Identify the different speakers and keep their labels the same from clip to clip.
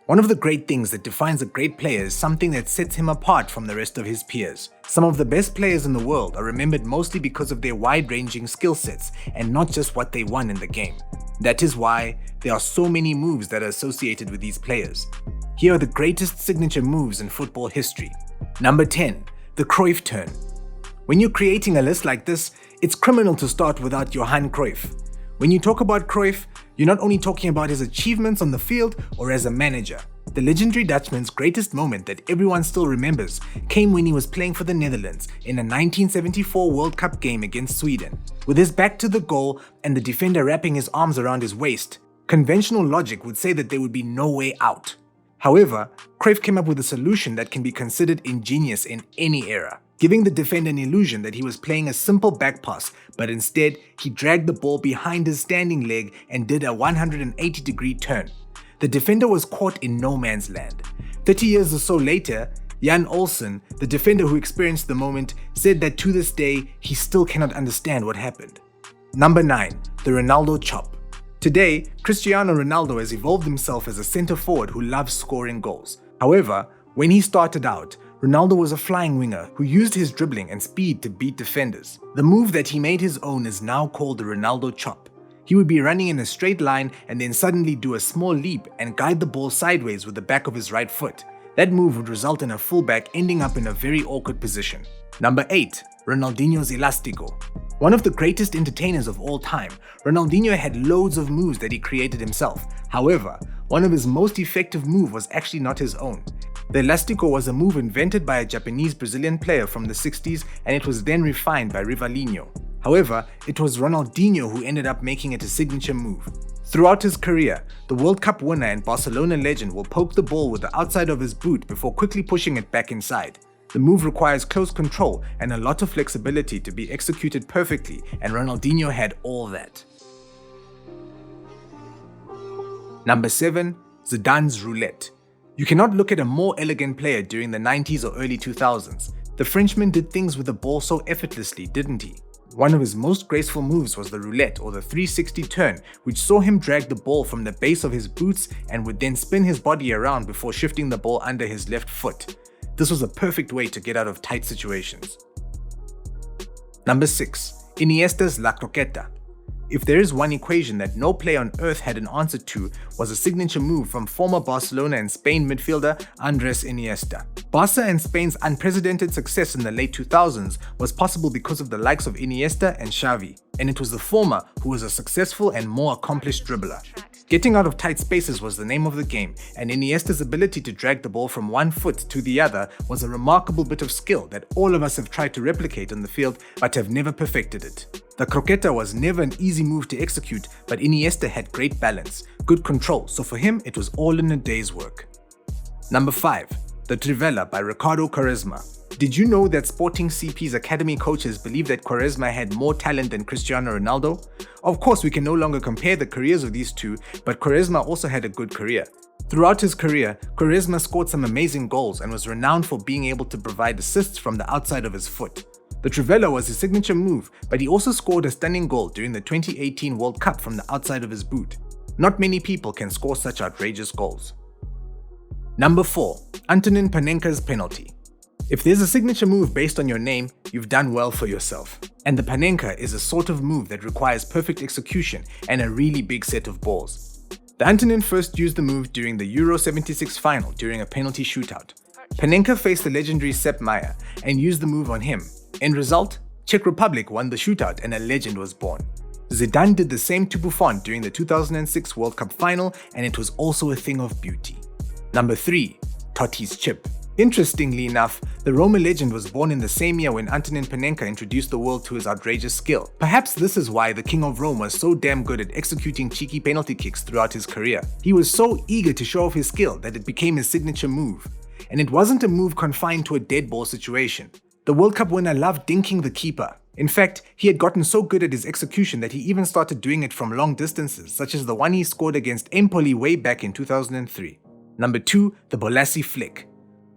Speaker 1: One of the great things that defines a great player is something that sets him apart from the rest of his peers. Some of the best players in the world are remembered mostly because of their wide-ranging skill sets and not just what they won in the game. That is why there are so many moves that are associated with these players. Here are the greatest signature moves in football history. Number 10. The Cruyff turn. When you're creating a list like this, it's criminal to start without Johan Cruyff. When you talk about Cruyff, you're not only talking about his achievements on the field or as a manager. The legendary Dutchman's greatest moment that everyone still remembers came when he was playing for the Netherlands in a 1974 World Cup game against Sweden. With his back to the goal and the defender wrapping his arms around his waist, conventional logic would say that there would be no way out. However, Cruyff came up with a solution that can be considered ingenious in any era, giving the defender an illusion that he was playing a simple back pass, but instead he dragged the ball behind his standing leg and did a 180-degree turn. The defender was caught in no man's land. 30 years or so later, Jan Olsen, the defender who experienced the moment, said that to this day he still cannot understand what happened. Number 9. The Ronaldo chop. Today, Cristiano Ronaldo has evolved himself as a center forward who loves scoring goals. However, when he started out, Ronaldo was a flying winger who used his dribbling and speed to beat defenders. The move that he made his own is now called the Ronaldo chop. He would be running in a straight line and then suddenly do a small leap and guide the ball sideways with the back of his right foot. That move would result in a fullback ending up in a very awkward position. Number 8. Ronaldinho's Elastico. One of the greatest entertainers of all time, Ronaldinho had loads of moves that he created himself. However, one of his most effective moves was actually not his own. The Elastico was a move invented by a Japanese-Brazilian player from the 60s and it was then refined by Rivalinho. However, it was Ronaldinho who ended up making it a signature move. Throughout his career, the World Cup winner and Barcelona legend will poke the ball with the outside of his boot before quickly pushing it back inside. The move requires close control and a lot of flexibility to be executed perfectly, and Ronaldinho had all that. Number 7. Zidane's roulette. You cannot look at a more elegant player during the 90s or early 2000s. The Frenchman did things with the ball so effortlessly, didn't he? One of his most graceful moves was the roulette or the 360 turn, which saw him drag the ball from the base of his boots and would then spin his body around before shifting the ball under his left foot. This was a perfect way to get out of tight situations. Number 6. Iniesta's La Croqueta. If there is one equation that no player on earth had an answer to, was a signature move from former Barcelona and Spain midfielder Andres Iniesta. Barca and Spain's unprecedented success in the late 2000s was possible because of the likes of Iniesta and Xavi, and it was the former who was a successful and more accomplished dribbler. Getting out of tight spaces was the name of the game, and Iniesta's ability to drag the ball from one foot to the other was a remarkable bit of skill that all of us have tried to replicate on the field but have never perfected it. The croqueta was never an easy move to execute, but Iniesta had great balance, good control, so for him it was all in a day's work. Number 5. The Trivela by Ricardo Quaresma. Did you know that Sporting CP's academy coaches believe that Quaresma had more talent than Cristiano Ronaldo? Of course, we can no longer compare the careers of these two, but Quaresma also had a good career. Throughout his career, Quaresma scored some amazing goals and was renowned for being able to provide assists from the outside of his foot. The Trivela was his signature move, but he also scored a stunning goal during the 2018 World Cup from the outside of his boot. Not many people can score such outrageous goals. Number 4. Antonin Panenka's penalty. If there's a signature move based on your name, you've done well for yourself. And the Panenka is a sort of move that requires perfect execution and a really big set of balls. The Antonin first used the move during the Euro 76 final during a penalty shootout. Panenka faced the legendary Sepp Maier and used the move on him. End result, Czech Republic won the shootout and a legend was born. Zidane did the same to Buffon during the 2006 World Cup final, and it was also a thing of beauty. Number 3. Totti's chip. Interestingly enough, the Roma legend was born in the same year when Antonin Panenka introduced the world to his outrageous skill. Perhaps this is why the King of Rome was so damn good at executing cheeky penalty kicks throughout his career. He was so eager to show off his skill that it became his signature move. And it wasn't a move confined to a dead ball situation. The World Cup winner loved dinking the keeper. In fact, he had gotten so good at his execution that he even started doing it from long distances, such as the one he scored against Empoli way back in 2003. Number 2. The Bolassi flick.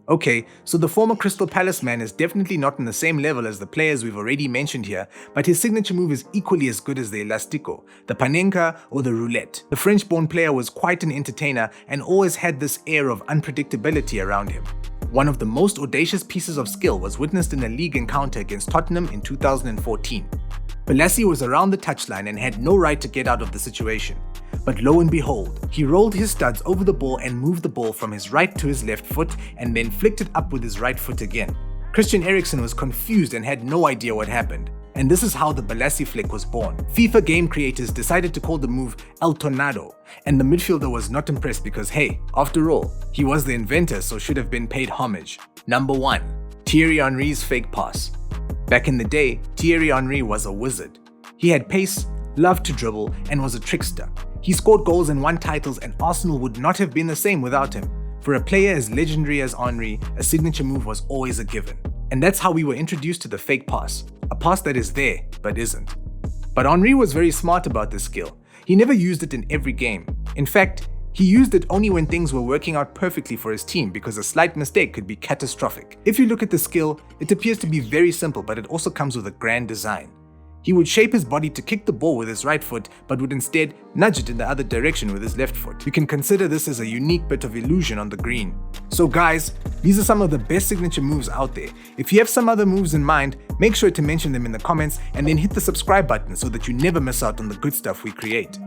Speaker 1: Okay, so the former Crystal Palace man is definitely not on the same level as the players we've already mentioned here, but his signature move is equally as good as the Elastico, the Panenka, or the Roulette. The French-born player was quite an entertainer and always had this air of unpredictability around him. One of the most audacious pieces of skill was witnessed in a league encounter against Tottenham in 2014. Balassi was around the touchline and had no right to get out of the situation. But lo and behold, he rolled his studs over the ball and moved the ball from his right to his left foot and then flicked it up with his right foot again. Christian Eriksen was confused and had no idea what happened. And this is how the Balassi flick was born. FIFA game creators decided to call the move El Tornado, and the midfielder was not impressed because hey, after all, he was the inventor so should have been paid homage. Number 1. Thierry Henry's fake pass. Back in the day, Thierry Henry was a wizard. He had pace, loved to dribble, and was a trickster. He scored goals and won titles, and Arsenal would not have been the same without him. For a player as legendary as Henry, a signature move was always a given. And that's how we were introduced to the fake pass, a pass that is there, but isn't. But Henry was very smart about this skill. He never used it in every game. In fact, he used it only when things were working out perfectly for his team because a slight mistake could be catastrophic. If you look at the skill, it appears to be very simple, but it also comes with a grand design. He would shape his body to kick the ball with his right foot, but would instead nudge it in the other direction with his left foot. You can consider this as a unique bit of illusion on the green. So guys, these are some of the best signature moves out there. If you have some other moves in mind, make sure to mention them in the comments and then hit the subscribe button so that you never miss out on the good stuff we create.